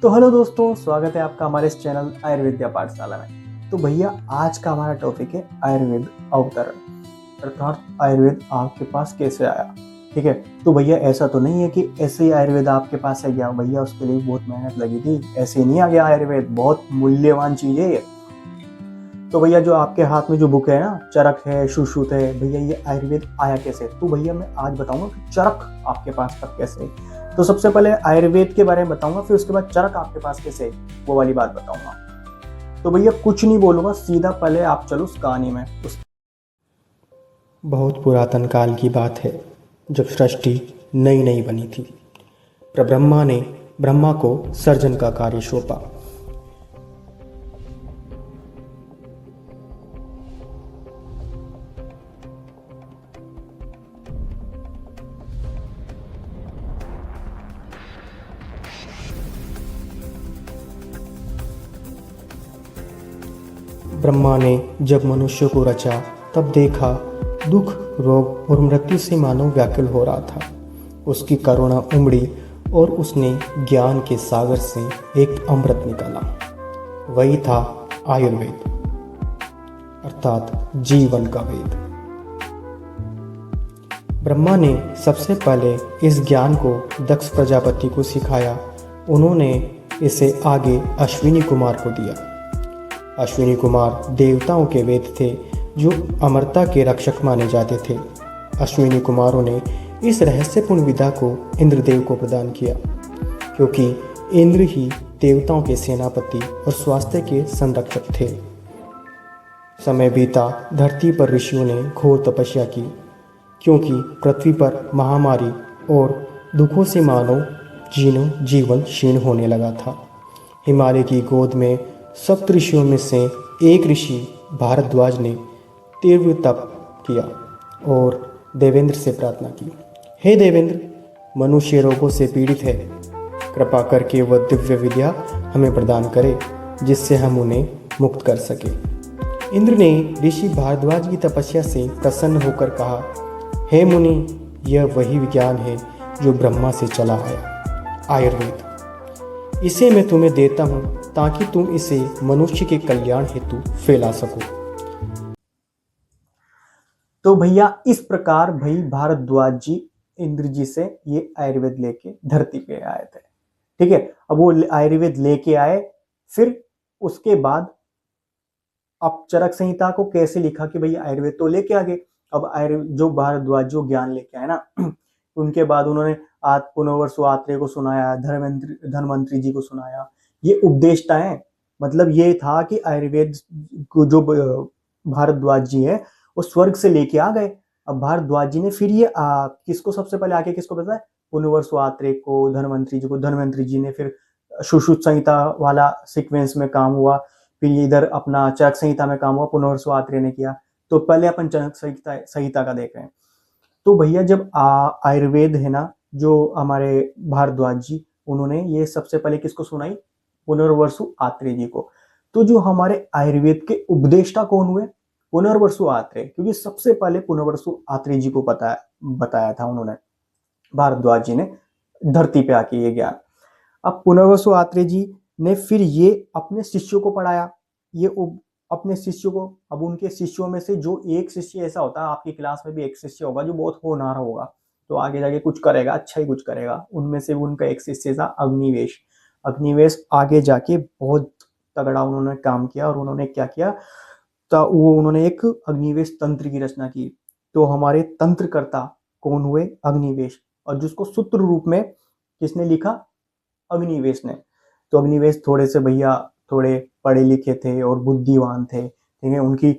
तो हेलो दोस्तों, स्वागत है आपका हमारे इस चैनल आयुर्वेद्या पाठशाला में। तो भैया आज का हमारा टॉपिक है आयुर्वेद अवतरण, अर्थात आयुर्वेद आपके पास कैसे आया। ठीक है, तो भैया ऐसा तो नहीं है कि ऐसे ही आयुर्वेद आपके पास आ गया। भैया उसके लिए बहुत मेहनत लगी थी, ऐसे ही नहीं आ गया आयुर्वेद, बहुत मूल्यवान चीज है ये। तो भैया जो आपके हाथ में जो बुक है ना, चरक है, सुश्रुत है, भैया ये आयुर्वेद आया कैसे। तो भैया मैं आज बताऊंगा कि चरक आपके पास तक कैसे। तो सबसे पहले आयुर्वेद के बारे में बताऊंगा, फिर उसके बाद चरक आपके पास कैसे, वो वाली बात बताऊंगा। तो भैया कुछ नहीं बोलूंगा, सीधा पहले आप चलो उस कहानी में। बहुत पुरातन काल की बात है, जब सृष्टि नई नई बनी थी। ब्रह्मा ने ब्रह्मा को सर्जन का कार्य सौंपा। ब्रह्मा ने जब मनुष्य को रचा, तब देखा दुख, रोग और मृत्यु से मानव व्याकुल हो रहा था। उसकी करुणा उमड़ी और उसने ज्ञान के सागर से एक अमृत निकाला। वही था आयुर्वेद, अर्थात जीवन का वेद। ब्रह्मा ने सबसे पहले इस ज्ञान को दक्ष प्रजापति को सिखाया। उन्होंने इसे आगे अश्विनी कुमार को दिया। अश्विनी कुमार देवताओं के वेद थे, जो अमरता के रक्षक माने जाते थे। अश्विनी कुमारों ने इस रहस्यपूर्ण विद्या को इंद्रदेव को प्रदान किया, क्योंकि इंद्र ही देवताओं के सेनापति और स्वास्थ्य के संरक्षक थे। समय बीता, धरती पर ऋषियों ने घोर तपस्या की, क्योंकि पृथ्वी पर महामारी और दुखों से मानव जीवन क्षीण होने लगा था। हिमालय की गोद में सप्त ऋषियों में से एक ऋषि भारद्वाज ने तीव्र तप किया और देवेंद्र से प्रार्थना की, हे देवेंद्र, मनुष्य रोगों से पीड़ित है, कृपा करके वह दिव्य विद्या हमें प्रदान करे जिससे हम उन्हें मुक्त कर सके। इंद्र ने ऋषि भारद्वाज की तपस्या से प्रसन्न होकर कहा, हे मुनि, यह वही विज्ञान है जो ब्रह्मा से चला आया, आयुर्वेद। इसे मैं तुम्हें देता हूँ ताकि तुम इसे मनुष्य के कल्याण हेतु फैला सको। तो भैया इस प्रकार भाई भारद्वाज जी इंद्र जी से ये आयुर्वेद लेके धरती पे आए थे। ठीक है, अब वो आयुर्वेद लेके आए, फिर उसके बाद अब चरक संहिता को कैसे लिखा कि भाई आयुर्वेद तो लेके आ गए। अब आयुर्वेद जो भारद्वाज जो ज्ञान लेके आए ना, उनके बाद उन्होंने पुनर्वसु आत्रेय को सुनाया, धनवंतरी जी को सुनाया। ये उपदेष्टाएं, मतलब ये था कि आयुर्वेद को जो भारद्वाज जी है वो स्वर्ग से लेके आ गए। अब भारद्वाज जी ने फिर ये किसको सबसे पहले आके किसको बताया, पुनर्वसु आत्रेय को, धनवंतरी जी को। धनवंतरी जी ने फिर सुश्रुत संहिता वाला सीक्वेंस में काम हुआ, फिर इधर अपना चरक संहिता में काम हुआ, पुनर्वसु आत्रेय ने किया। तो पहले अपन चरक संहिता का देख रहे हैं। तो भैया जब आयुर्वेद है ना, जो हमारे भारद्वाज जी, उन्होंने ये सबसे पहले किसको सुनाई, पुनर्वसु आत्रेय जी को। तो जो हमारे आयुर्वेद के उपदेष्टा कौन हुए, पुनर्वसु आत्रेय, क्योंकि सबसे पहले पुनर्वसु आत्रेय जी को बताया था उन्होंने, भारद्वाज जी ने धरती पे आके ये ज्ञान। अब पुनर्वसु आत्रेय जी ने फिर ये अपने शिष्यों को पढ़ाया, ये अपने शिष्यों को। अब उनके शिष्यों में से जो एक शिष्य ऐसा होता है, आपकी क्लास में भी एक शिष्य होगा जो बहुत होनहार होगा, तो आगे जाके कुछ करेगा, अच्छा ही कुछ करेगा। उनमें से उनका एक शिष्य था अग्निवेश। अग्निवेश आगे जाके बहुत तगड़ा उन्होंने काम किया, और उन्होंने क्या किया, तो वो उन्होंने एक अग्निवेश तंत्र की रचना की। तो हमारे तंत्रकर्ता कौन हुए, अग्निवेश। और जिसको सूत्र रूप में किसने लिखा, अग्निवेश ने। तो अग्निवेश थोड़े से भैया थोड़े पढ़े लिखे थे और बुद्धिमान थे, ठीक है, उनकी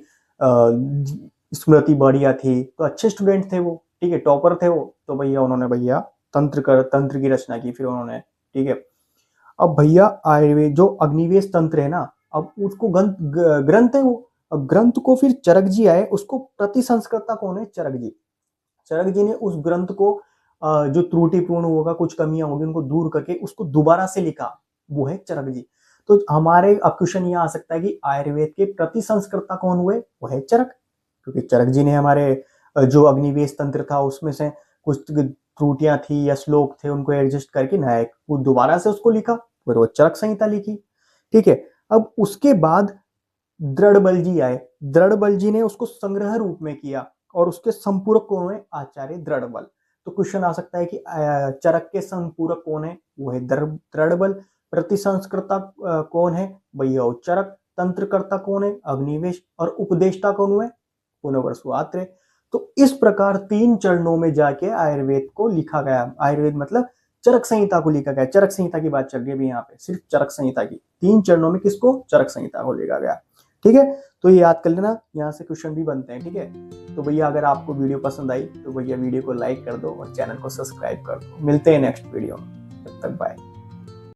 स्मृति बढ़िया थी, तो अच्छे स्टूडेंट थे वो, ठीक है, टॉपर थे वो। तो भैया उन्होंने भैया तंत्र की रचना की फिर उन्होंने, ठीक है। अब भैया आयुर्वेद जो अग्निवेश तंत्र है ना, अब उसको ग्रंथ है वो। अब ग्रंथ को फिर चरक जी आए, उसको प्रति संस्कृता कौन है, चरक जी। चरक जी ने उस ग्रंथ को जो त्रुटिपूर्ण होगा, कुछ कमियां होगी, उनको दूर करके उसको दोबारा से लिखा, वो है चरक जी। तो हमारे अब क्वेश्चन ये आ सकता है कि आयुर्वेद के प्रति संस्कृता कौन हुए, वो है चरक, क्योंकि चरक जी ने हमारे जो अग्निवेश तंत्र था उसमें से कुछ त्रुटियां थी या श्लोक थे, उनको एडजस्ट करके नया दोबारा से उसको लिखा, फिर वो चरक संहिता लिखी। ठीक है, अब उसके बाद दृढ़बल जी आए। दृढ़बल जी ने उसको संग्रह रूप में किया और उसके संपूरक कौन है? आचार्य दृढ़बल। तो क्वेश्चन आ सकता है कि चरक के संपूरक कौन है? वो है दृढ़बल। प्रतिसंस्कृता कौन है? भैया चरक। तंत्रकर्ता कौन है? अग्निवेश। और उपदेष्टा कौन हुए? पुनर्वसु आत्रेय। तो इस प्रकार 3 चरणों में जाके आयुर्वेद को लिखा गया। आयुर्वेद मतलब चरक संहिता को लिखा गया। चरक संहिता की बात चल रही है अभी यहाँ पे, सिर्फ चरक संहिता की। 3 चरणों में किसको? चरक संहिता को लिखा गया। ठीक है, तो ये याद कर लेना, यहाँ से क्वेश्चन भी बनते हैं। ठीक है, तो भैया अगर आपको वीडियो पसंद आई तो भैया वीडियो को लाइक कर दो और चैनल को सब्सक्राइब कर दो। मिलते हैं नेक्स्ट वीडियो में, तब तक बाय।